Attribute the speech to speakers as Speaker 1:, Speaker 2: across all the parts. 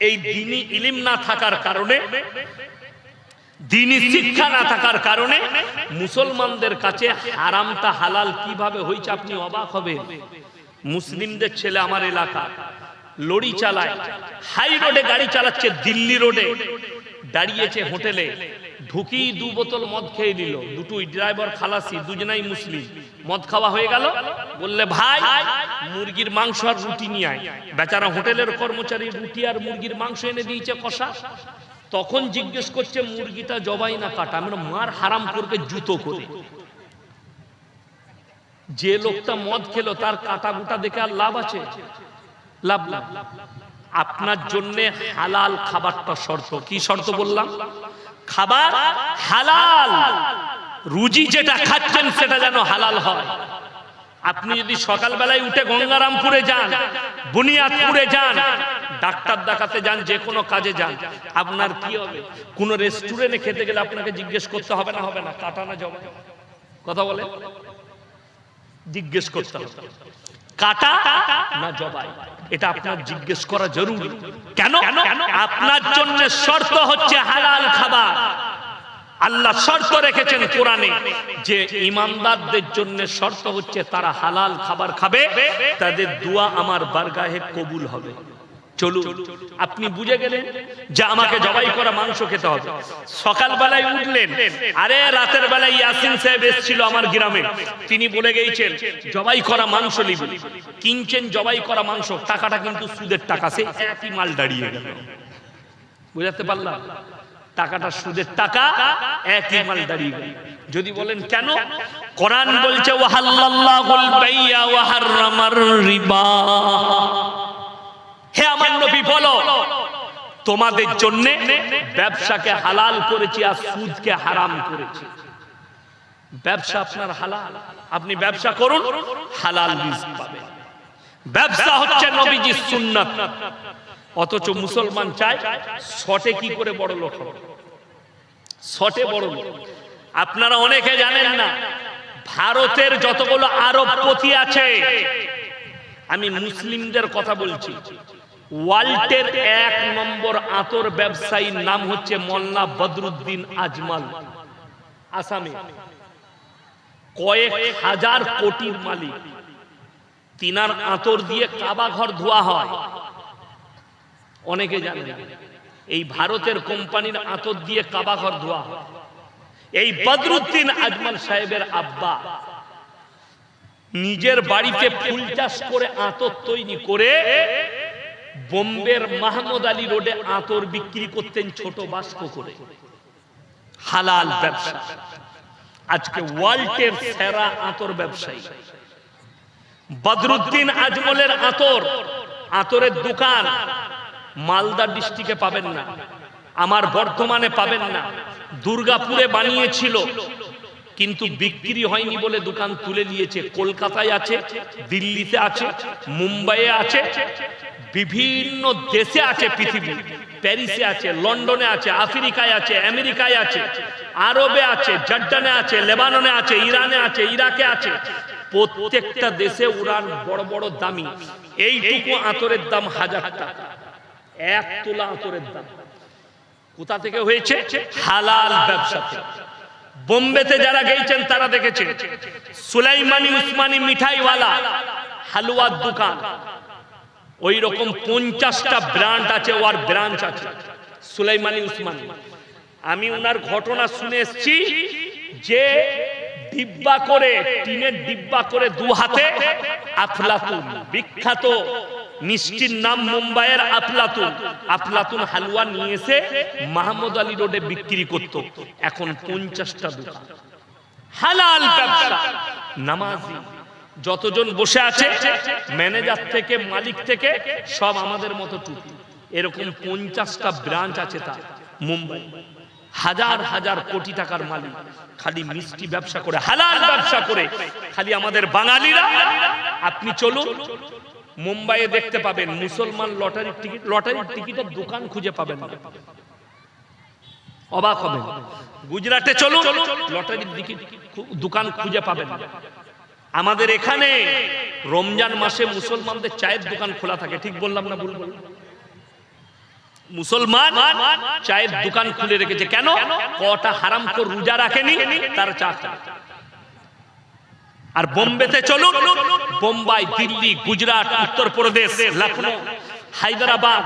Speaker 1: এই দ্বীনি ইলম না থাকার কারণে, দ্বীনি শিক্ষা না থাকার কারণে মুসলমানদের কাছে হারামটা হালাল কিভাবে হয়েছে আপনি অবাক হবেন। মুসলিমদের ছেলে আমার এলাকা লরি চালায়, হাই রোডে গাড়ি চালাচ্ছে, দিল্লি রোডে দাঁড়িয়েছে হোটেলে, ঢুকি 2 বোতল মদ খেয়ে নিল, দুটোই ড্রাইভার খালাসি, দুজনাই মুসলিম। মদ খাওয়া হয়ে গেল, বললে ভাই মুরগির মাংস আর রুটি নিয়ে আয়। বেচারা হোটেলের কর্মচারী রুটি আর মুরগির মাংস এনে দিয়েছে কষা। তখন জিজ্ঞেস করছে মুরগিটা জবাই না কাটা। আমরা মার হারাম করবে জুতো করে। যে লোকটা মদ খেলো তার কাটা গুটা দেখে আর লাভ আছে? লাভ লাভ। আপনার জন্য হালাল খাবারটা শর্ত। কি শর্ত বললাম? খাবার হালাল, রুজি যেটা খাচ্ছেন সেটা যেন হালাল হয়। আপনি যদি সকালবেলায় উঠে গঙ্গারামপুরে যান, বুনিয়াদপুরে যান, ডাক্তার দেখাতে যান, যে কোনো কাজে যান, আপনার কি হবে? কোন রেস্টুরেন্টে খেতে গেলে আপনাকে জিজ্ঞেস করতে হবে না? হবে না? কাটা না জবাই? কথা বলে জিজ্ঞেস করতে হবে কাটা না জবাই, এটা আপনার জিজ্ঞেস করা জরুরি। কেন? আপনার জন্য শর্ত হচ্ছে হালাল খাবার। আল্লাহ শর্ত রেখেছেন কোরআনে যে ইমানদারদের জন্য শর্ত হচ্ছে তারা হালাল খাবার খাবে, তাদের দোয়া আমার বারগাহে কবুল হবে। চলুন, আপনি বুঝে গেলেন যে আমাকে জবাই করা মাংস খেতে হবে। সকালবেলায় উঠলেন, আরে রাতের বেলায় ইয়াসিন সাহেব এসেছিল আমার গ্রামে, তিনি বলে গিয়েছেন জবাই করা মাংস নিবেন। কিনছেন জবাই করা মাংস, টাকাটা কিন্তু সুদের টাকা, সে একই মাল দাঁড়িয়ে গেল। বুঝাতে পারলাম? টাকাটা সুদের টাকা, একই মাল দাঁড়িয়ে গেল। যদি বলেন কেন? কোরআন বলছে ওয়াহাল্লাল্লাহুল বাইয়া ওয়া হাররামার রিবা। হে আমার নবী বলো, তোমাদের জন্য ব্যবসাকে হালাল করেছি আর সুদকে হারাম করেছি। ব্যবসা আপনার হালাল, আপনি ব্যবসা করুন, হালাল রিজক পাবেন। ব্যবসা হচ্ছে নবীজির সুন্নাত। অথচ মুসলমান চায় শটে কি করে বড় লোক হবে, শটে বড় লোক। আপনারা অনেকে জানেন না, ভারতের যতগুলো আরবপতি আছে, আমি মুসলিমদের কথা বলছি, ওয়ার্ল্ডের 1 নম্বর আতর ব্যবসায়ীর নাম হচ্ছে মোল্লা বদরুদ্দিন আজমাল। আসামে কয়েক হাজার কোটির মালিক। তিনার আতর দিয়ে কাবা ঘর ধোয়া হয়। অনেকে জানে না, এই ভারতের কোম্পানির আতর দিয়ে কাবা ঘর ধোয়া হয়। এই বদরুদ্দিন আজমাল সাহেবের আব্বা নিজের বাড়িতে ফুল চাষ করে আতর তৈরি করে বোম্বের মাহমুদ আলী রোডে আতর বিক্রি করতেন ছোট বাস্ক করে। হালাল ব্যবসা। আজকে ওয়ার্ল্ডের সেরা আতর ব্যবসায়ী বদরুদ্দিন আজমলের আতর, আতরের দোকান মালদা ডিস্ট্রিক্টে পাবেন না, আমার বর্ধমানে পাবেন না, দুর্গাপুরে বানিয়েছিল কিন্তু বিক্রি হয়নি বলে দোকান তুলে নিয়েছে। কলকাতায় আছে, দিল্লিতে আছে, মুম্বাইয়ে আছে, বিভিন্ন দেশে আছে, পৃথিবী প্যারিসে আছে, লন্ডনে আছে, আফ্রিকায় আছে, আমেরিকায় আছে, আরবে আছে, জর্ডানে আছে, লেবাননে আছে, ইরানে আছে, ইরাকে আছে। প্রত্যেকটা দেশে উড়ান বড় বড় দামি। এইটুকু আতরের দাম 1000 টাকা। 1 তোলা আতরের দাম কোথা থেকে হয়েছে? হালাল ব্যবসা থেকে। বোম্বেতে যারা গেছেন তারা দেখেছেন সুলাইমানি উসমানি মিঠাইওয়ালা হালুয়ার দোকান, ওই রকম 50টা ব্র্যান্ড আছে, ওর ব্রাঞ্চ আছে সুলাইমানি উসমানি। আমি ওনার ঘটনা শুনে এসেছি যে ডিব্বা করে, টিনের ডিব্বা করে 2 হাতে আফলাতুন, বিখ্যাত মিষ্টির নাম মুম্বাইয়ের আফলাতুন, আফলাতুন হালুয়া নিয়ে এসে মাহমুদ আলী রোডে বিক্রি করত। এখন 50টা দোকান। হালাল ব্যবসা। নামাজি যতজন বসে আছে, ম্যানেজার থেকে মালিক থেকে সব আমাদের মতো টুপি। এরকম 50টা ব্রাঞ্চ আছে তার মুম্বাই। হাজার হাজার কোটি টাকার মালিক, খালি মিষ্টি ব্যবসা করে, হালাল ব্যবসা করে। খালি আমাদের বাঙালিরা, আপনি চলুন মুম্বাইয়ে দেখতে পাবেন মুসলমান লটারির টিকিটের দোকান খুঁজে পাবেন না, অবাক হবেন। গুজরাটে চলুন, লটারির দোকান খুঁজে পাবেন না। আমাদের এখানে রমজান মাসে মুসলমানদের চায়ের দোকান খোলা থাকে। ঠিক বললাম না ভুল বললাম? মুসলমান চায়ের দোকান খুলে রেখেছে, কেন? কটা হারামখোর রোজা রাখেনি, তার চা খায়। আর বোম্বেতে চলুন, বোম্বাই, দিল্লি, গুজরাট, উত্তরপ্রদেশ, লখনৌ, হায়দ্রাবাদ,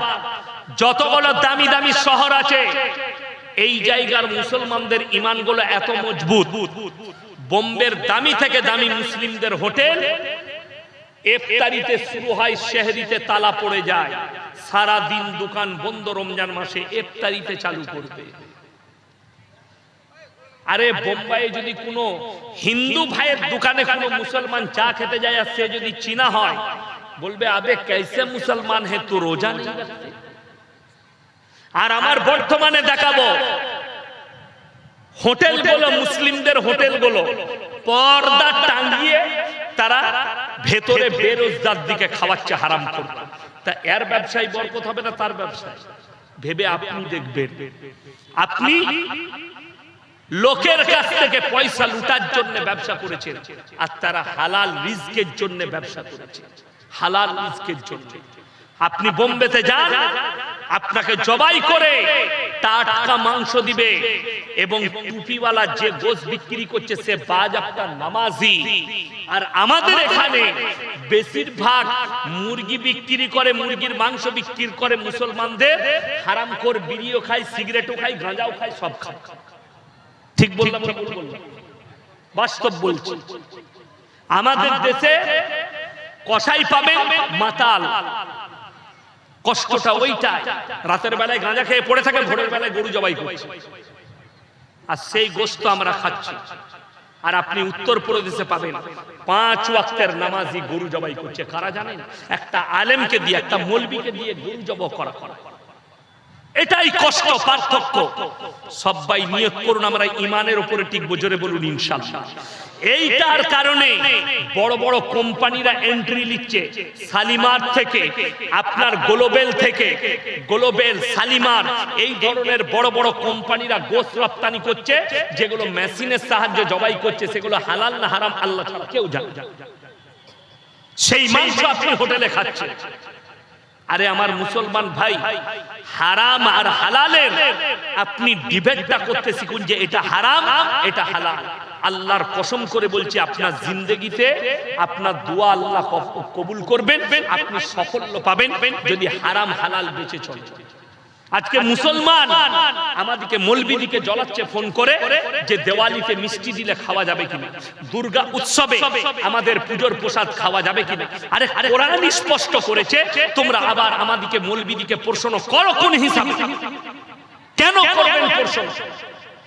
Speaker 1: যতগুলো দামি দামি শহর আছে, এই জায়গার মুসলমানদের ইমানগুলো এত মজবুত। বোম্বের দামি থেকে দামি মুসলিমদের হোটেল ইফতারিতে শুরু হয়, সেহরিতে তালা পড়ে যায়, সারা দিন দোকান বন্ধ, রমজান মাসে ইফতারিতে চালু করবে। আরে বোম্বাইয়ে যদি কোনো হিন্দু ভাইয়ের দোকানে কোনো মুসলমান চা খেতে যায় আর সে যদি চীনা হয়, বলবে আবে कैसे মুসলমান হে তু রোজা নেই রাখতে। আর আমার বর্তমানে দেখাবো হোটেলগুলো, মুসলিমদের হোটেলগুলো পর্দা টাঙিয়ে তারা ভেতরে বেরোজগার দিকে খাওয়াচ্ছে হারাম করে। তা এর ব্যবসায় বরকত হবে না তার ব্যবসায়? ভেবে আপনি দেখবেন, আপনি লোকের কাছ থেকে পয়সা লুটার জন্য ব্যবসা করেছেন, আর তারা হালাল রিজকের জন্য ব্যবসা করেছে, হালাল রিজকের জন্য। আপনি বোম্বেতে যান, আপনাকে জবাই করে টাটকা মাংস দিবে, এবং টুপিওয়ালা যে গোশত বিক্রি করছে সে বাজাপ্তা নামাজি। আর আমাদের এখানে বেশিরভাগ মুরগি বিক্রি করে, মুরগির মাংস বিক্রি করে মুসলমানদের, হারামখোর বিড়িও খায়, সিগারেটও খায়, গাঁজাও খায়, সব খায়। ঠিক বললাম না ভুল বললাম? বাস্তব বলছি। আমাদের দেশে কসাই পাবেন মাতাল, কষ্টটা ওইটাই, রাতের বেলায় গাঁজা খেয়ে পড়ে থাকে, ভোরের বেলায় গরু জবাই করছে, আর সেই গোশত আমরা খাচ্ছি। আর আপনি উত্তরপ্রদেশে পাবেন 5 ওয়াক্তের নামাজি গরু জবাই করছে। কারা জানেন? একটা আলেমকে দিয়ে, একটা মৌলবীকে দিয়ে গরু জবাই করা। এটাই কষ্ট, পার্থক্য। সবাই নিয়ত করুন আমরা ইমানের উপরে টিকবো, জোরে বলুন ইনশাআল্লাহ। এইটার কারণে বড় বড় কোম্পানিরা এন্ট্রি নিচ্ছে, শালিমার থেকে, আপনার গ্লোবেল থেকে, গ্লোবেল, শালিমার, এই ধরনের বড় বড় কোম্পানিরা গোশত রপ্তানি করছে, যেগুলো মেশিনের সাহায্যে জবাই করছে, সেগুলো হালাল না হারাম আল্লাহ ছাড়া কেউ জানে না। সেই মাংস আপনি হোটেলে খাচ্ছেন। আরে আমার মুসলমান ভাই, হারাম আর হালালের আপনি ডিবেটটা করতে শিখুন, যে এটা হারাম, এটা হালাল। আল্লাহর কসম করে বলছি, আপনার জিন্দেগিতে আপনার দোয়া আল্লাহ কবুল করবেন, আপনি সাফল্য পাবেন যদি হারাম হালাল বেঁচে চলেন। আজকে মুসলমান আমাদেরকে মৌলবীদিকে জ্বলাচ্ছে ফোন করে, যে দেওয়ালিতে মিষ্টি দিলে খাওয়া যাবে কিনা, দুর্গা উৎসবে আমাদের পুজোর প্রসাদ খাওয়া যাবে কিনা। আরে কোরআন স্পষ্ট করেছে, তোমরা আবার আমাদেরকে মৌলবীদিকে প্রশ্ন করো কোন হিসাবে? কেন করবেন প্রশ্ন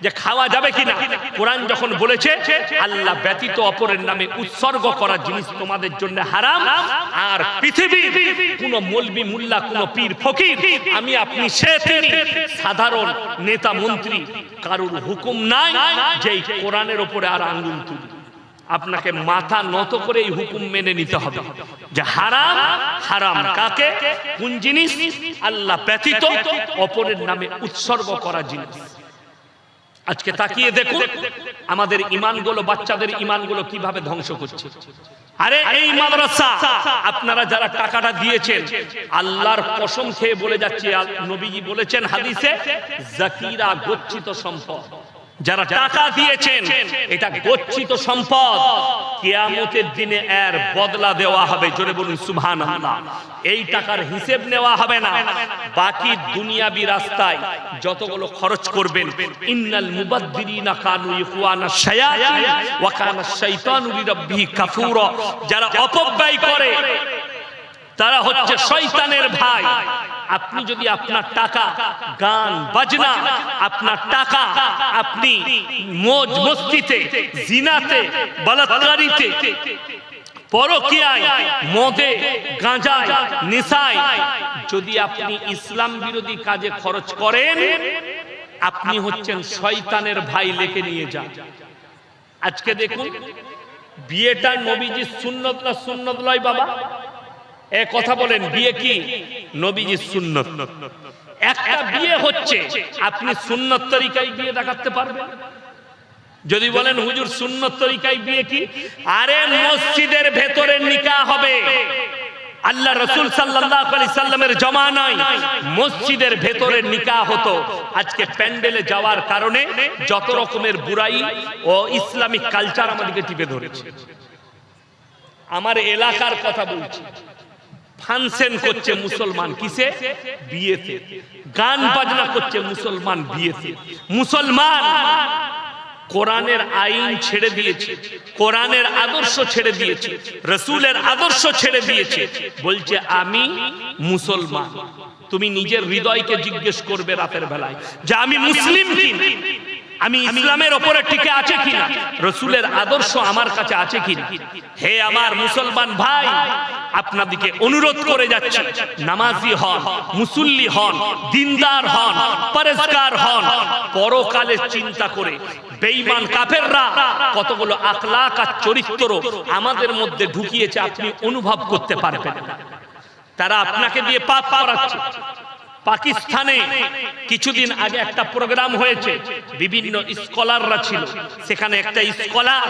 Speaker 1: যে খাওয়া যাবে কিনা? কোরআন যখন বলেছে আল্লাহ ব্যতীত অপরের নামে উৎসর্গ করা জিনিস তোমাদের জন্য হারাম, আর পৃথিবীর কোন মৌলবী, মুল্লা, কোন পীর, ফকির, আমি আপনি, সে তিনি সাধারণ নেতা মন্ত্রী, কারুর হুকুম নাই যে কোরআনের উপরে আর আঙ্গুল তুলি। আপনাকে মাথা নত করে এই হুকুম মেনে নিতে হবে যে হারাম হারাম। কাকে? কোন জিনিস? আল্লাহ ব্যতীত অপরের নামে উৎসর্গ করা জিনিস। আজকে তাকিয়ে দেখুন আমাদের ইমানগুলো, বাচ্চাদের ইমানগুলো কিভাবে ধ্বংস করছে। আরে এই মাদ্রাসা আপনারা যারা টাকাটা দিয়েছেন, আল্লাহর কসম খেয়ে বলে যাচ্ছে, নবীজি বলেছেন হাদিসে, জাকিরা গচ্ছিত সম্পদ। যারা টাকা দিয়েছেন এটা গচ্ছিত সম্পদ, কিয়ামতের দিনে এর বদলা দেওয়া হবে। জোরে বলুন সুবহানাল্লাহ। এই টাকার হিসেব নেওয়া হবে না। বাকি দুনিয়াবি রাস্তায় যতগুলো খরচ করবেন, ইন্নাল মুবাদদিরিনা কানু ইখওয়ানাশ শায়াতিন ওয়া কানাশ শাইতানু লিরাব্বিহি কাফুরা। যারা অপব্যয় করে তারা হচ্ছে শয়তানের ভাই। আপনি যদি আপনার টাকা গান বাজনা, আপনার টাকা আপনি মौज মস্তিতে, জিনাতে, বলাৎকারিতে, পরকীয়ায়, মদে, গাঁজায়, নেশায় যদি আপনি ইসলাম বিরোধী কাজে খরচ করেন, আপনি হচ্ছেন শয়তানের ভাই, লেখে নিয়ে যান। আজকে দেখুন বিয়েটা নবীজির সুন্নত না সুন্নত লয় বাবা? এ কথা বলেন, বিয়ে কি নবীজির সুন্নত? একটা বিয়ে হচ্ছে, আপনি সুন্নত তরিকায় বিয়ে দেখাতে পারবেন? যদি বলেন হুজুর সুন্নত তরিকায় বিয়ে কি? আরে মসজিদের ভেতরে নিকাহ হবে, আল্লাহ রাসূল সাল্লাল্লাহু আলাইহি সাল্লামের জামানায় মসজিদের ভেতরে নিকাহ হতো। আজকে প্যান্ডেলে যাওয়ার কারণে যত রকমের বুরাই ও ইসলামিক কালচার আমাদেরকে টিপে ধরেছে। আমার এলাকার কথা বলছি, ফাংশন করছে মুসলমান কিসে? বিয়েতে। গান বাজনা করছে মুসলমান বিয়েতে। মুসলমান কোরআনের আইন ছেড়ে দিয়েছে, কোরআনের আদর্শ ছেড়ে দিয়েছে, রাসূলের আদর্শ ছেড়ে দিয়েছে। বলছে আমি মুসলমান। তুমি নিজের হৃদয়কে জিজ্ঞেস করবে রাতের বেলায় যে আমি মুসলিম কিনা, আমি ইসলামের উপরে টিকে আছে কিনা, রাসূলের আদর্শ আমার কাছে আছে কিনা। হে আমার মুসলমান ভাই, আপনাদেরকে অনুরোধ করে যাচ্ছি, নামাজি হন, মুসল্লি হন, দিনদার হন, পরেজগার হন। পরকালের চিন্তা করে বেঈমান কাফেররা কতগুলো আখলাক আর চরিত্র আমাদের মধ্যে ঢুকিয়েছে আপনি অনুভব করতে পারবেন। তারা আপনাকে দিয়ে পাপ করাচ্ছে। পাকিস্তানে কিছুদিন আগে একটা প্রোগ্রাম হয়েছে, বিভিন্ন স্কলাররা ছিল সেখানে। একটা স্কলার,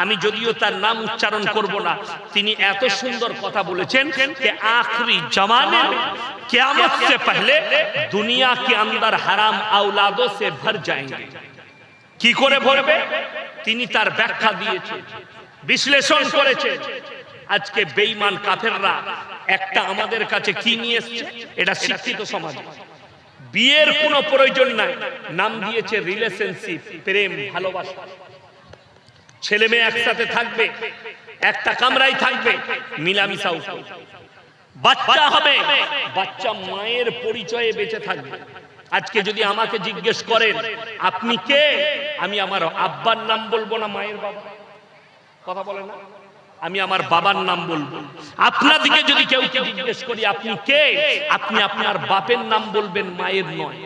Speaker 1: আমি যদিও তার নাম উচ্চারণ করব না, তিনি এত সুন্দর কথা বলেছেন যে आखिरी जमाने में क़यामत से पहले दुनिया के अंदर हराम औलादों से भर जाएंगे। কি করে ভরবে তিনি তার ব্যাখ্যা দিয়েছে, বিশ্লেষণ করেছে। আজকে বেঈমান কাফেররা একটা আমাদের কাছে কি নিয়ে এসেছে, এটা শিক্ষিত সমাজ। বিয়ের কোনো প্রয়োজন নাই, নাম দিয়েছে রিলেশনশিপ, প্রেম ভালোবাসা। ছেলে মেয়ে একসাথে থাকবে, একটা কামরায় থাকবে, মিলামিশা হবে, বাচ্চা হবে, বাচ্চা মায়ের পরিচয়ে বেঁচে থাকবে। আজকে যদি আমাকে জিজ্ঞেস করেন আপনি কে, আমি আমার আব্বার নাম বলবো না মায়ের বাবা, কথা বলে না, আমি আমার বাবার নাম বলবো। আপনাদিকে যদি কেউ জিজ্ঞেস করি আপনি কে, আপনি আপনার বাপের নাম বলবেন, মায়ের নয়।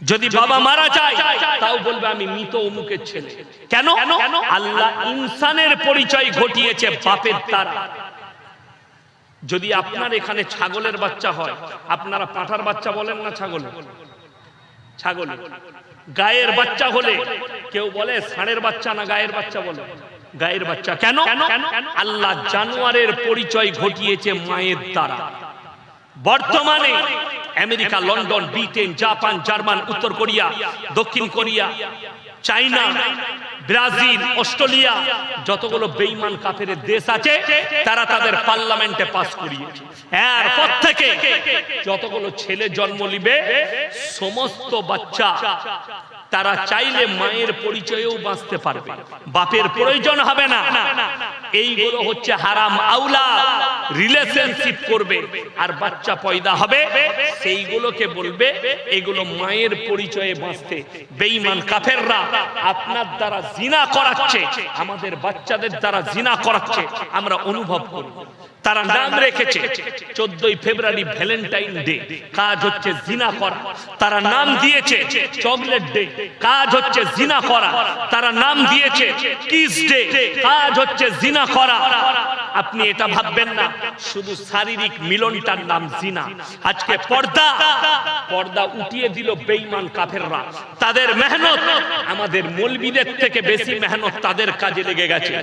Speaker 1: যদি বাবা মারা যায় তাও বলবে আমি মৃত অমুকের ছেলে। কেন? আল্লাহ ইনসানের পরিচয় ঘটিয়েছে বাপের দ্বারা। যদি আপনার এখানে ছাগলের বাচ্চা হয়, আপনারা পাঁঠার বাচ্চা বলেন না ছাগল? ছাগল। গায়ের বাচ্চা হলে কেউ বলে ষাঁড়ের বাচ্চা না গায়ের বাচ্চা বলে? গায়ের বাচ্চা। কেন? আল্লাহ জানোয়ারের পরিচয় ঘটিয়েছে মায়ের দ্বারা। বর্তমানে America, London, Britain, Japan, German, উত্তর কোরিয়া, দক্ষিণ কোরিয়া, চায়না, ব্রাজিল, অস্ট্রেলিয়া, যতগুলো বেঈমান কাফেরের দেশ আছে তারা তাদের পার্লামেন্টে পাস করিয়েছে। এরপর থেকে যতগুলো ছেলে জন্ম নিবে সমস্ত বাচ্চা তারা চাইলে মায়ের পরিচয়েও বাঁচতে পারবে, বাপের প্রয়োজন হবে না। এইগুলো হচ্ছে হারাম আওলাদ, রিলেশনশিপ করবে আর বাচ্চা পয়দা হবে, সেইগুলোকে বলবে এগুলো মায়ের পরিচয়ে বাঁচতে। বেঈমান কাফেররা আপনার দ্বারা জিনা করাচ্ছে, আমাদের বাচ্চাদের দ্বারা জিনা করাচ্ছে, আমরা অনুভব করি। তারা নাম রেখেছে 14ই ফেব্রুয়ারি ভ্যালেন্টাইন ডে, কাজ হচ্ছে জিনা করা। তারা নাম দিয়েছে চকলেট ডে, কাজ হচ্ছে জিনা করা। তারা নাম দিয়েছে কিস ডে, কাজ হচ্ছে জিনা করা। আপনি এটা ভাববেন না শুধু শারীরিক মিলনটার নাম জিনা। আজকে পর্দা, পর্দা উঠিয়ে দিল বেঈমান কাফেররা। তাদের মেহনত আমাদের মৌলবীদের থেকে বেশি মেহনত তাদের কাজে লেগে গেছে।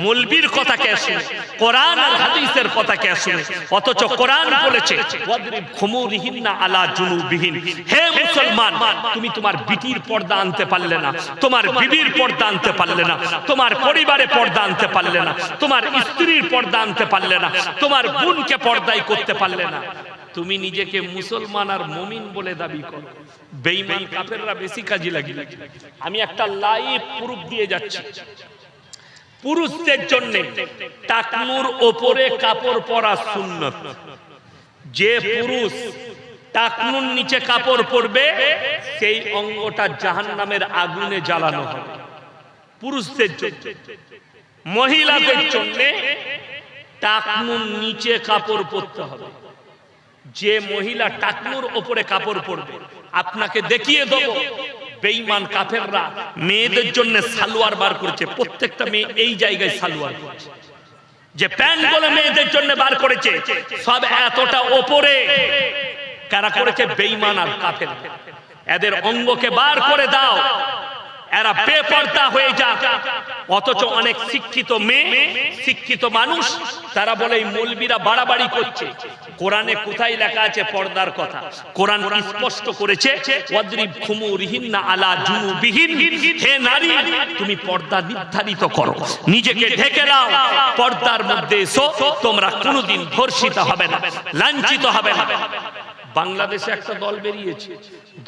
Speaker 1: মৌলবীর কথা কে শুনে, কোরআন আর হাদিসের কথা কে শুনে? অথচ কোরআন বলেছে ওয়াদরিব খুমুরিহিন্না আলা জুনুবিহিন। হে মুসলমান, তুমি তোমার বিটির পর্দা আনতে পারলে না, তোমার বিবির পর্দা আনতে পারলে না, তোমার পরিবারে পর্দা আনতে পারলে না, তোমার স্ত্রীর পর্দা আনতে পারলে না, তোমার বোনকে পর্দাই করতে পারলে না। তুমি নিজেকে মুসলমান আর মুমিন বলে দাবি করো। বেঈমান কাফেররা বেশি কাজে লাগিয়ে। আমি একটা লাইভ প্রুফ দিয়ে যাচ্ছি। পুরুষদের জন্য টাকনুর ওপরে কাপড় পরা সুন্নত। যে পুরুষ টাকনুর নিচে কাপড় পরবে সেই অঙ্গটা জাহান্নামের আগুনে জ্বালানো হবে। পুরুষদের জন্য। মহিলাদের জন্য টাকনুর নিচে কাপড় পরতে হবে। যে মহিলা টাকনুর ওপরে কাপড় পরবে, আপনাকে দেখিয়ে দেব বেঈমান কাফেররা মেয়েদের জন্য সালোয়ার বার করেছে। প্রত্যেকটা মেয়ে এই জায়গায় সালোয়ার করছে। যে প্যান্ট গুলো মেয়েদের জন্য বার করেছে সব এতটা ওপরে কারা করেছে? বেঈমান আর কাফের। এদের অঙ্গকে বার করে দাও, এরা বেপরদা হয়ে যাক। অথচ অনেক শিক্ষিত মেয়ে, শিক্ষিত মানুষ, তারা বলে এই মৌলবীরা বাড়াবাড়ি করছে। কোরআনে কোথায় লেখা আছে পর্দার কথা? কোরআন স্পষ্ট করেছে, ওয়াদরিব খুমুরিহিন্না আলা জুনুবিহিন। হে নারী, তুমি পর্দা নির্ধারিত করো, নিজেকে ঢেকে নাও, পর্দার মধ্যে এসো, তোমরা কোনোদিন ধর্ষিত হবে না, লাঞ্ছিত হবে না। বাংলাদেশে একটা দল বেরিয়েছে,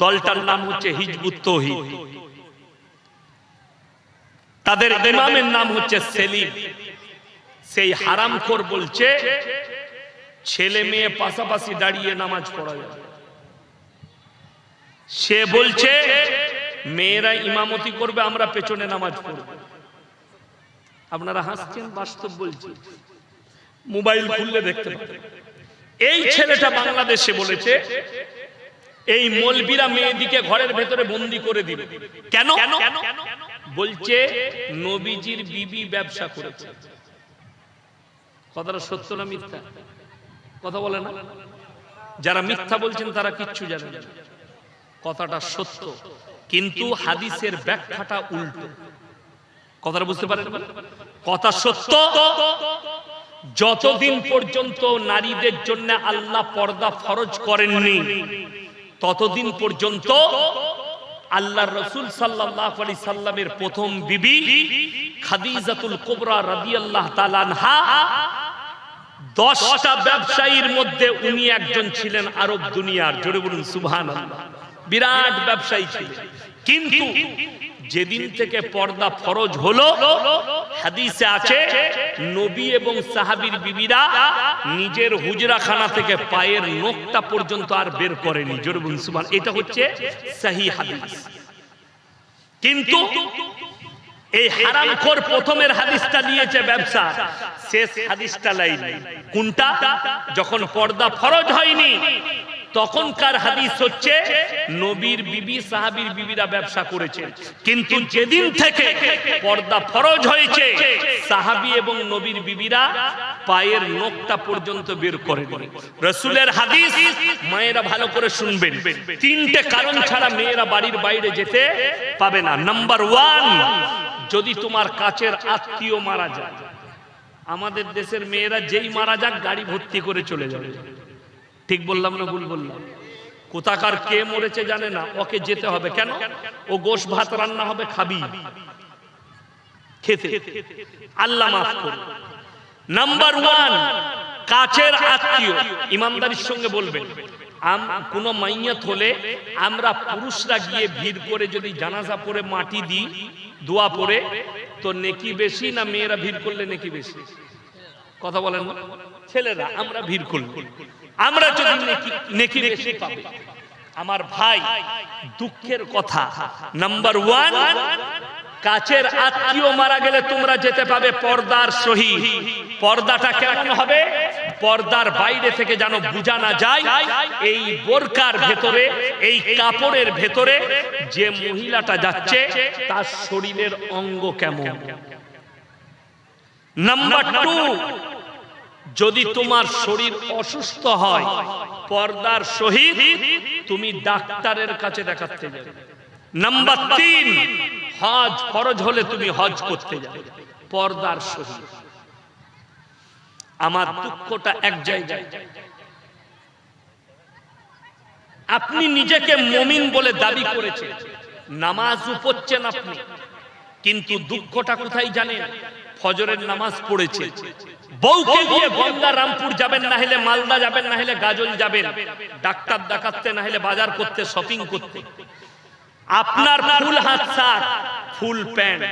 Speaker 1: দলটার নাম হচ্ছে হিজবুত তৌহিদ। তাদের ইমামের নাম হচ্ছে সেলিম। সেই হারামখোর বলছে ছেলে মেয়ে পাশাপাশি দাঁড়িয়ে নামাজ পড়া যাবে। সে বলছে মেয়েরা ইমামতি করবে, আমরা পেছনে নামাজ পড়ব। আপনারা হাসছেন, বাস্তব বলছি, মোবাইল খুললে দেখতে পাবেন। এই ছেলেটা বাংলাদেশে বলেছে এই মৌলবীরা মেয়েদিকে ঘরের ভেতরে বন্দি করে দিবে। কেন? বলছে নবীজির বিবি ব্যবসা করেছে। কথাটা সত্য না মিথ্যা? কথা বলে না? যারা মিথ্যা বলছেন তারা কিচ্ছু জানেন না। কথাটা সত্য, কিন্তু হাদিসের ব্যাখ্যাটা উল্টো। কথাটা বুঝতে পারেন? কথা সত্য। যতদিন পর্যন্ত নারীদের জন্য আল্লাহ পর্দা ফরজ করেননি, ততদিন পর্যন্ত আল্লাহর রাসূল সাল্লাল্লাহু আলাইহি সাল্লামের প্রথম বিবি খাদিজাতুল কুবরা রাদিয়াল্লাহু তাআলা আনহা 10টা ব্যবসায়ীর মধ্যে উনি একজন ছিলেন আরব দুনিয়ার। জোরে বলুন সুবহানাল্লাহ। বিরাট ব্যবসায়ী ছিলেন। কিন্তু যেদিন থেকে পর্দা ফরজ হলো, হাদিসে আছে নবী এবং সাহাবীর বিবিরা নিজের হুজরাখানা থেকে পায়ের নখটা পর্যন্ত আর বের করেনি। জোরে বলুন সুবহান। এটা হচ্ছে সহিহ হাদিস। কিন্তু এই হারামখোর প্রথমের হাদিসটা দিয়েছে ব্যবসা, শেষ হাদিসটা লাইনি। কোনটা? যখন পর্দা ফরজ হয়নি তখনকার হাদিস হচ্ছে নবীর বিবি সাহাবীর বিবিরা ব্যবসা করেছেন। কিন্তু যেদিন থেকে পর্দা ফরজ হয়েছে, সাহাবী এবং নবীর বিবিরা পায়ের নখটা পর্যন্ত বের করেনি। রাসূলের হাদিস মায়েরা ভালো করে শুনবেন। 3টে কারণ ছাড়া মেয়েরা বাড়ির বাইরে যেতে পাবে না। নাম্বার 1, যদি তোমার কাছের আত্মীয় মারা যায়। আমাদের দেশের মেয়েরা যেই মারা যাক গাড়ি ভর্তি করে চলে যাবে। ঠিক বললাম না ভুল বললাম? কোথাকার কে মরেছে জানে না, ওকে যেতে হবে। কেন? ও গোশ ভাত রান্না হবে, খাবি, খেতে। আল্লাহ মাফ করুন। নাম্বার 1, কাছের আত্মীয়। ইমানদারির সঙ্গে বলবেন, কোন মাইয়াত হলে আমরা পুরুষরা গিয়ে ভিড় করে যদি জানাজা পড়ে মাটি দিই, দোয়া পড়ে, তো নেকি বেশি না মেয়েরা ভিড় করলে নেকি বেশি? কথা বলেন না? ছেলেরা আমরা ভিড় করব, আমরা যদি নেকি বেশি পাবে। আমার ভাই, দুঃখের কথা, নাম্বার 1, কাছের আত্মীয় মারা গেলে তোমরা যেতে পাবে পর্দার সহিত। পর্দাটা কেমন হবে? পর্দার বাইরে থেকে যেন বোঝা না যায় এই বোরকার ভেতরে, এই কাপড়ের ভেতরে যে মহিলাটা যাচ্ছে তার শরীরের অঙ্গ কেমন। নাম্বার 2, যদি তোমার শরীর অসুস্থ হয়, পর্দার সহিত তুমি ডাক্তারের কাছে দেখাতে যাবে। নাম্বার 3, হজ ফরজ হলে তুমি হজ করতে যাবে পর্দার সহিত। আমার দুঃখটা এক জায়গায়, আপনি নিজেকে মুমিন বলে দাবি করেছেন, নামাজও পড়ছেন আপনি, কিন্তু দুঃখটা কোথায় জানেন? ফজরের নামাজ পড়েছে, বউকে নিয়ে গঙ্গা রামপুর যাবেন, না হলে মালদা যাবেন, না হলে গাজল যাবেন, ডাক্তার দেখাতে, না হলে বাজার করতে, শপিং করতে। আপনার ফুল হাত শার্ট, ফুল প্যান্ট,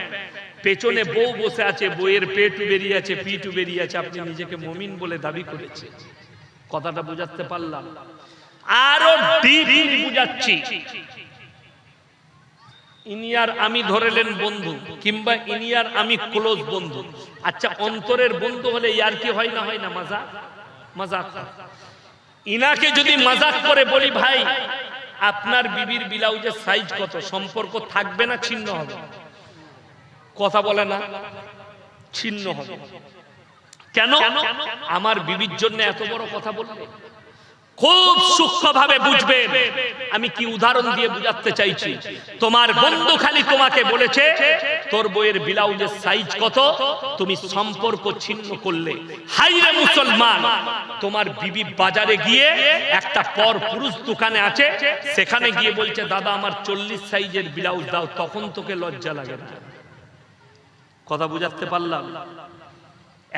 Speaker 1: পেছনে বউ বসে আছে, বউয়ের পেটু বেরিয়ে আছে, পিঠু বেরিয়ে আছে, আপনি নিজেকে মুমিন বলে দাবি করেছেন। কথাটা বুঝাতে পারলাম? আরো ডিপলি বুঝাচ্ছি। ইনিয়ার আমি ধরেলেন বন্ধু, কিংবা ইনিয়ার আমি ক্লোজ বন্ধু। আচ্ছা, অন্তরের বন্ধু হলে ইয়ার কি হয় না? হয় না? মাজাক। ইনাকে যদি মাজাক করে বলি, ভাই আপনার বিবির ব্লাউজের সাইজ কত, সম্পর্ক থাকবে না ছিন্ন হবে? কথা বলে না? ছিন্ন হবে। কেন? আমার বিবির জন্য এত বড় কথা বলবে। খুব সূক্ষ্মভাবে বুঝবেন, আমি কি উদাহরণ দিয়ে বুঝাতে চাইছি, তোমার বন্ধু খালি তোমাকে বলেছে তোর বইয়ের ব্লাউজের সাইজ কত, তুমি সম্পর্ক ছিন্ন করলে। হাইরে মুসলমান, তোমার বিবি বাজারে গিয়ে একটা পর পুরুষ দোকানে আছে, সেখানে গিয়ে বলছে দাদা আমার 40 সাইজের ব্লাউজ দাও, তখন তোকে লজ্জা লাগে না? কথা বুঝাতে পারলাম?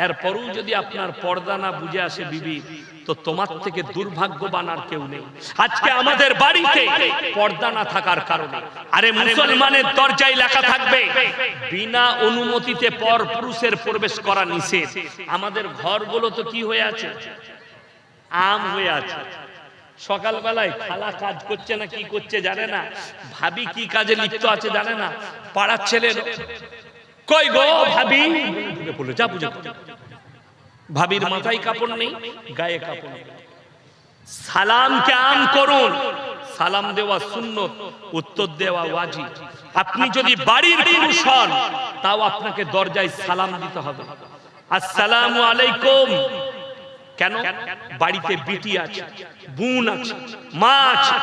Speaker 1: এরপরও যদি আপনার পর্দা না বুঝে আসে বিবি, তো তোমার থেকে দুর্ভাগ্যবান আর কেউ নেই। আজকে আমাদের বাড়িতে পর্দা না থাকার কারণে, আরে মুসলমানের দরজায় লেখা থাকবে বিনা অনুমতিতে পর পুরুষের প্রবেশ করা নিষেধ। আমাদের ঘরগুলো তো কি হয়ে আছে, আম হয়ে আছে। সকালবেলায় খালা কাজ করছে না কি করছে জানে না, ভাবি কি কাজে লিপ্ত আছে জানে না, পাড়ার ছেলে কই গো ভাবি বলে যা বুঝে, ভাবির মাথায় কাপড় নেই, গায়ে কাপড় নেই। সালামকে আম করুন, সালাম দেওয়া সুন্নত, উত্তর দেওয়া ওয়াজিব। আপনি যদি বাড়ির পুরুষ হন, তাও আপনাকে দরজায় সালাম দিতে হবে, আসসালামু আলাইকুম। কেন? বাড়িতে বিটি আছে, বোন আছে, মা আছে,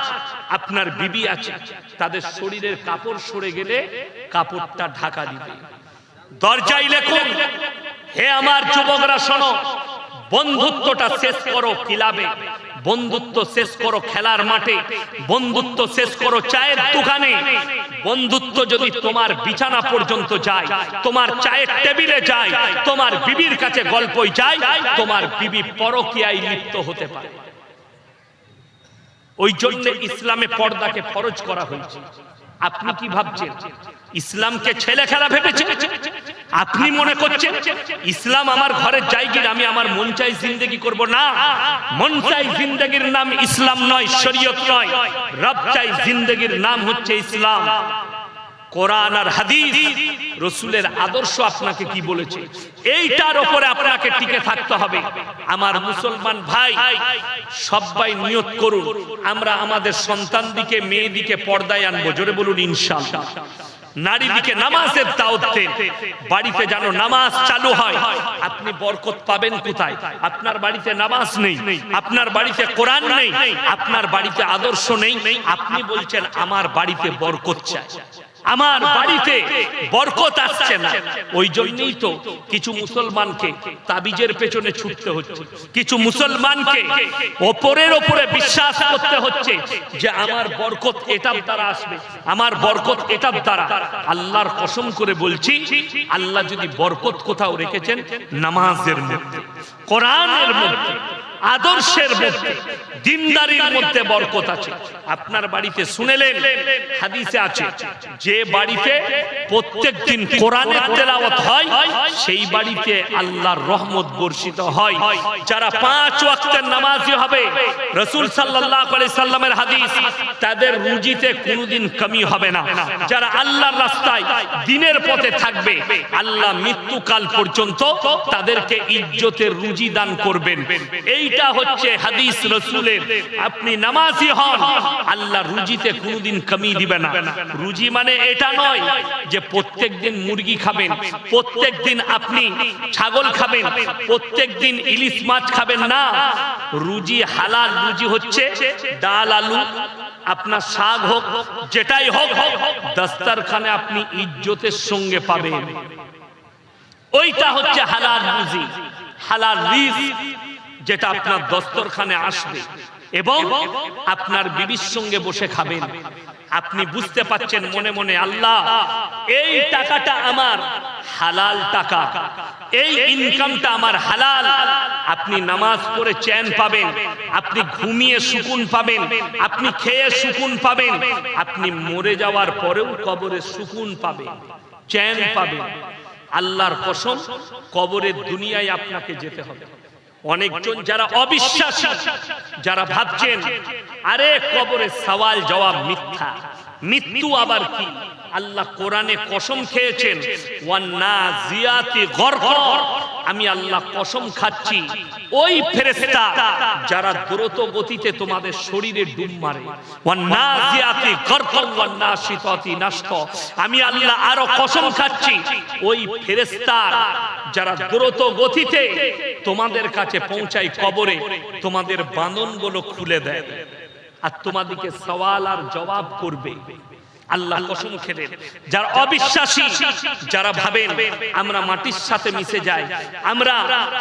Speaker 1: আপনার বিবি আছে, তাদের শরীরের কাপড় সরে গেলে কাপড়টা ঢাকা দিবে। দরজায় লেখুন, হে আমার যুবকরা শোনো, বন্ধুত্বটা শেষ করো ক্লাবে, বন্ধুত্ব শেষ করো খেলার মাঠে, বন্ধুত্ব শেষ করো চায়ের দোকানে। বন্ধুত্ব যদি তোমার বিছানা পর্যন্ত যায়, তোমার চায়ের টেবিলে যায়, তোমার বিবির কাছে গল্পই যায়, তোমার বিবি পরকীয়ায় লিপ্ত হতে পারে। ওই জন্য ইসলামে পর্দাকে ফরজ করা হয়েছে। আপনি কি ভাবছেন ইসলামকে ছেলে খেলা ভেবেছেন? আপনি মনে করছেন ইসলাম আমার ঘরের জায়গা, আমি আমার মন চাই জিন্দেগি করব? না, মন চাই জিন্দেগির নাম ইসলাম নয়, শরীয়ত নয়। রব চাই জিন্দেগির নাম হচ্ছে ইসলাম। কোরআন আর হাদিস, রাসূলের আদর্শ আপনাকে কি বলেছে, এইটার উপরে আপনাকে টিকে থাকতে হবে। আমার মুসলমান ভাই, সবাই নিয়ত করুন, আমরা আমাদের সন্তানদিকে মেয়েদিকে পর্দায় আনবো। জোরে বলুন ইনশাআল্লাহ। নারীদিকে নামাজের দাওয়াত দেন, বাড়িতে যেন নামাজ চালু হয়। আপনি বরকত পাবেন কোথায়? আপনার বাড়িতে নামাজ নেই, আপনার বাড়িতে কোরআন নেই, আপনার বাড়িতে আদর্শ নেই, আপনি বলছেন আমার বাড়িতে বরকত চাই, আমার বাড়িতে বরকত আসছে না। ওই জন্যই তো কিছু মুসলমানকে তাবিজের পেছনে ছুটতে হচ্ছে, কিছু মুসলমানকে ওপরের ওপরে বিশ্বাস করতে হচ্ছে যে আমার বরকত এটার দ্বারা আসবে, আমার বরকত এটার দ্বারা। আল্লাহর কসম করে বলছি, আল্লাহ যদি বরকত কোথাও রেখেছেন, নামাজের মধ্যে, কোরআনের মধ্যে, আদর্শের মধ্যে, দিনদারির মধ্যে বরকত আছে। আপনার বাড়িতে শুনেলেন, হাদিসে আছে, যে বাড়িতে প্রত্যেকদিন কোরআনের তেলাওয়াত হয়, সেই বাড়িতে আল্লাহর রহমত বর্ষিত হয়। যারা 5 ওয়াক্তের নামাজি হবে, রাসূল সাল্লাল্লাহু আলাইহি সাল্লামের হাদিস, তাদের রুজিতে কোনোদিন কমি হবে না। যারা আল্লাহর রাস্তায় দিনের পথে থাকবে, আল্লাহ মৃত্যুকাল পর্যন্ত তাদেরকে ইজ্জতের রুজি দান করবেন। এইটা হচ্ছে হাদিস রাসূলের। আপনি নামাজি হন, আল্লাহ রুজিতে কোনোদিন কমি দিবে না। রুজি মানে এটা নয় যে প্রত্যেকদিন মুরগি খাবেন, প্রত্যেকদিন আপনি ছাগল খাবেন, প্রত্যেকদিন ইলিশ মাছ খাবেন না। রুজি হালাল রুজি হচ্ছে ডাল আলু, আপনার শাক হোক, যেটাই হোক, দস্তরখানে আপনি ইজ্জতের সঙ্গে পাবেন। ওইটা হচ্ছে হালাল রুজি, হালাল রিজক, যেটা আপনার দস্তরখানে আসবে এবং আপনার বিবির সঙ্গে বসে খাবেন। আপনি বুঝতে পাচ্ছেন মনে মনে, আল্লাহ এই টাকাটা আমার হালাল টাকা, এই ইনকামটা আমার হালাল। আপনি নামাজ পড়ে চ্যান পাবেন, আপনি ঘুমিয়ে সুকুন পাবেন, আপনি খেয়ে সুকুন পাবেন, আপনি মরে যাওয়ার পরেও কবরে সুকুন পাবেন, চ্যান পাবেন। আল্লাহর কসম, কবরের দুনিয়ায় আপনাকে যেতে হবে। অনেকজন যারা অবিশ্বাসী, যারা ভাবছেন আরে কবরে সওয়াল জবাব মিথ্যা, মৃত্যু আবার কি, আল্লাহ কোরআনে কসম খেয়েছেন, ওয়ান্নাজিয়াতি গরকা। আমি আল্লাহ কসম খাচ্ছি, ওই ফেরেশতা যারা দ্রুত গতিতে তোমাদের শরীরে ডুব মারে, ওয়ান্নাজিয়াতি গরকা ওয়ান্নাশিতাতি নাশতা। আমি আল্লাহ আরো কসম খাচ্ছি, ওই ফেরেশতা যারা দ্রুত গতিতে তোমাদের কাছে পৌঁছায় কবরে, তোমাদের বাঁধনগুলো খুলে দেয়। আর তোমাদেরকে সওয়াল আর জবাব করবে। আল্লাহ কসম খেলেন, যারা অবিশ্বাসী, যারা ভাবেন আমরা মাটির সাথে মিশে যাই, আমরা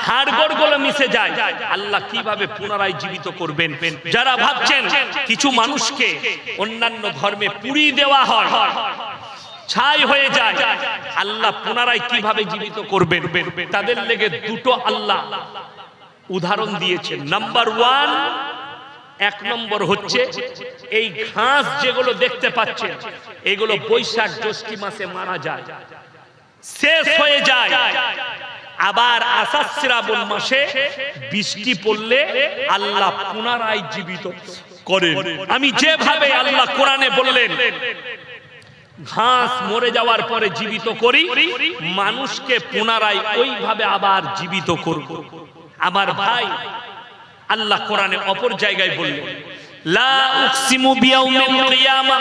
Speaker 1: হাড়গোড় গুলো মিশে যাই, আল্লাহ কিভাবে পুনরায় জীবিত করবেন? যারা ভাবছেন কিছু মানুষকে অন্যান্য ধর্মে পুড়িয়ে দেওয়া হয়, ছাই হয়ে যায়, আল্লাহ পুনরায় কিভাবে জীবিত করবেন, তাদের লেগে দুটো আল্লাহ উদাহরণ দিয়েছেন। নাম্বার ওয়ান, এক নম্বর হচ্ছে এই ঘাস যেগুলো দেখতে পাচ্ছেন, এগুলো বৈশাখ জ্যৈষ্ঠ মাসে মারা যায়, শেষ হয়ে যায়। আবার আষাঢ় শ্রাবণ মাসে বৃষ্টি পড়লে আল্লাহ পুনরায় জীবিত করেন। আমি যেভাবে আল্লাহ কোরআনে বললেন ঘাস মরে যাওয়ার পরে জীবিত করি, মানুষকে পুনরায় ওইভাবে আবার জীবিত করব। আমার ভাই, আল্লাহ কোরআনে অপর জায়গায় বললেন লা উকসিমু বিয়াউমিল কিয়ামা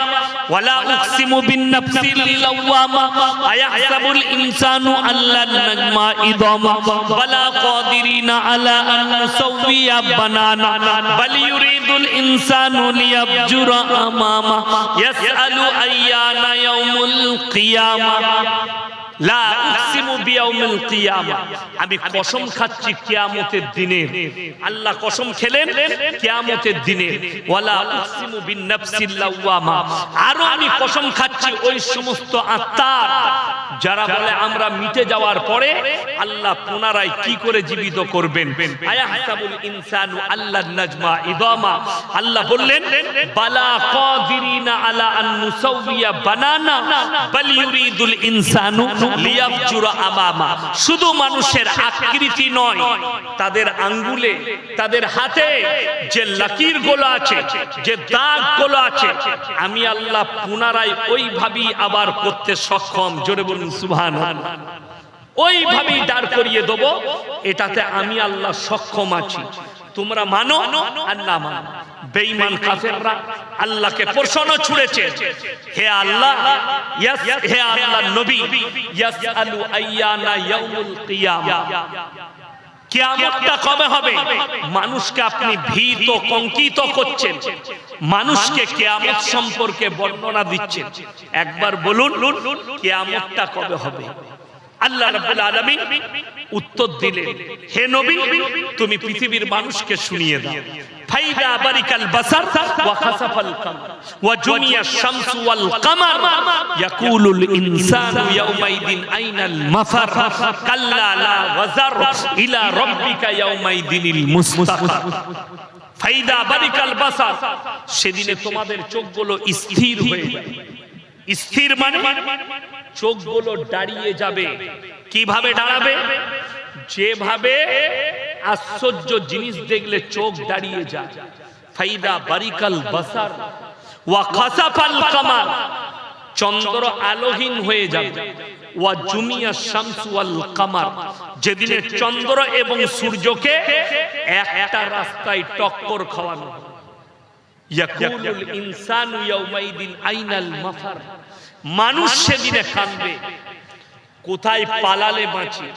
Speaker 1: ওয়া লা উকসিমু বিন-নাফসিল লাওয়ামা আয়াহসাবুল ইনসানু আল্লান নাজমা ইদামা ওয়ালা কাদিরিনা আলা আন নুসাওয়িয়া বানানা বাল ইউরিদুল ইনসানু লিয়াবজুরা আমামা ইয়াসআলু আইয়ানা ইয়াউমুল কিয়ামা। লা উকসিমু বিয়াউমিল কিয়ামা, আমি কসম খাচ্ছি কিয়ামতের দিনের। আল্লাহ কসম খেলেন কিয়ামতের দিনের। ওয়ালা উকসিমু বিন-নাফসিল লাওয়ামা, আরো আমি কসম খাচ্ছি ওই সমস্ত আত্মার যারা বলে আমরা মিটে যাওয়ার পরে আল্লাহ পুনরায় কি করে জীবিত করবেন। আয়াহসাবুল ইনসানু আল্লান নাজমা ইদামা, আল্লাহ বললেন বালা কাদিরিনা আলা আন নুসাওয়িয়া বানানা বাল ইউরিদুল ইনসানু লিয়াবজুরা আমামা। শুধু মানুষের আকৃতি নয়, তাদের আঙ্গুলে, তাদের হাতে যে লকির গুলো আছে, যে দাগ গুলো আছে, আমি আল্লাহ পুনরায় ওইভাবেই আবার করতে সক্ষম। জোরে বলুন সুবহানাল্লাহ। ওইভাবেই দাঁড় করিয়ে দেব, এটাতে আমি আল্লাহ সক্ষম আছি। তোমরা মানো আর না মানো। বেঈমান কাফেররা আল্লাহকে প্রশ্ন ছুড়েছে, হে আল্লাহ, হে আল্লাহর নবী, ইয়াসআলু আইয়ানা ইয়াউমুল কিয়ামা, কিয়ামতটা কবে হবে? মানুষকে আপনি ভীত কঙ্কিত করছেন, মানুষকে কিয়ামত সম্পর্কে বর্ণনা দিচ্ছেন। একবার বলুন কিয়ামতটা কবে হবে? আল্লাহ রাব্বুল আলামিন উত্তর দিলেন, হে নবী, তুমি পৃথিবীর মানুষকে শুনিয়ে দাও। ফাইদা বারিকাল বাসার ওয়া খাসাফাল কামার ওয়া জুমিয়াশ শামসু ওয়াল কামার ইয়াকুলুল ইনসানু ইয়াউমাইদিন আইনাল মাফার কাল্লা লা ওয়াজার ইলা রাব্বিকা ইয়াউমাইদিনিল মুস্তাকার। ফাইদা বারিকাল বাসার, সেদিনে তোমাদের চোখগুলো স্থির হয়ে যাবে। স্থির মানে চোখগুলো দাঁড়িয়ে যাবে। কিভাবে দাঁড়াবে? যেভাবে আশ্চর্য জিনিস দেখলে চোখ দাঁড়িয়ে যায়। ফাইদা বারিকাল বাসার ওয়া খাসাফাল কামার, চন্দ্র আলোহীন হয়ে যাবে। ওয়া জুমিয়াশ শামসু ওয়াল কামার, যেদিনে চন্দ্র এবং সূর্যকে একটা রাস্তায় টক্কর খাওয়ানো। ইয়াকুলুল ইনসানু ইয়াউমাইদিন আইনাল মাফার, মানুষ সেদিনে কাঁদবে, কোথায় পালালে বাঁচি।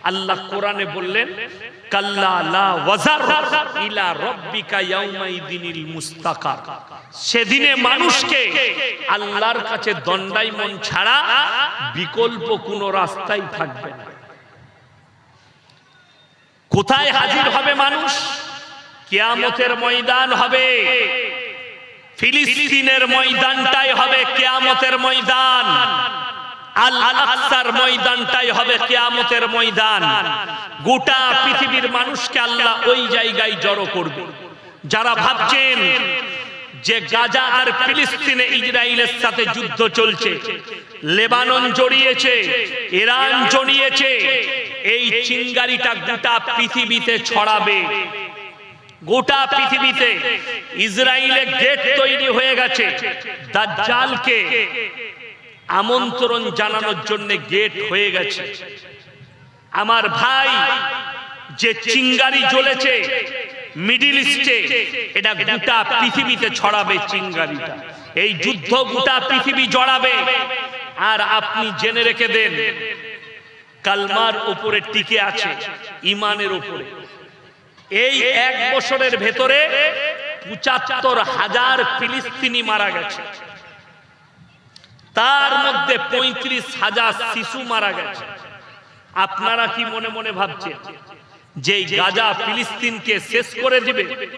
Speaker 1: আল্লাহ কোরআনে বললেন কাল্লা লা ওয়াজার ইলা রাব্বিকা ইয়াউমাইদিনিল মুস্তাকার। সেদিনে মানুষকে আল্লাহর কাছে দণ্ডায়মন ছাড়া বিকল্প কোনো রাস্তাই থাকবে না। কোথায় হাজির হবে মানুষ? কিয়ামতের ময়দান হবে। ফিলিস্তিনের ময়দানটাই হবে কিয়ামতের ময়দান। আল আকসার ময়দানটাই হবে কিয়ামতের ময়দান। গোটা পৃথিবীর মানুষকে আল্লাহ ওই জায়গায় জড়ো করবে। যারা ভাবছেন যে গাজা আর ফিলিস্তিনে ইসরায়েলের সাথে যুদ্ধ চলছে, লেবানন জড়িয়েছে, ইরান জড়িয়েছে, এই চিঙ্গারিটা গোটা পৃথিবীতে ছড়াবে। গোটা পৃথিবীতে ইসরায়েলে গেট তৈরি হয়ে গেছে। দাজ্জালকে আমন্ত্রণ জানানোর জন্য গেট হয়ে গেছে। আমার ভাই, যে চিঙ্গারি জ্বলেছে মিডল ইস্টে, এটা গোটা পৃথিবীতে ছড়াবে চিঙ্গারিটা। এই যুদ্ধ গোটা পৃথিবী জড়াবে। আর আপনি জেনে রেখে দেন, কালমার উপরে টিকে আছে, ইমানের উপরে। এই এক বছরের ভেতরে ৭৫,০০০ ফিলিস্তিনি মারা গেছে, তার মধ্যে ৩৫,০০০ শিশু মারা গেছে। আপনারা কি মনে মনে ভাবছেন যে গাজা ফিলিস্তিনকে শেষ করে দিবে?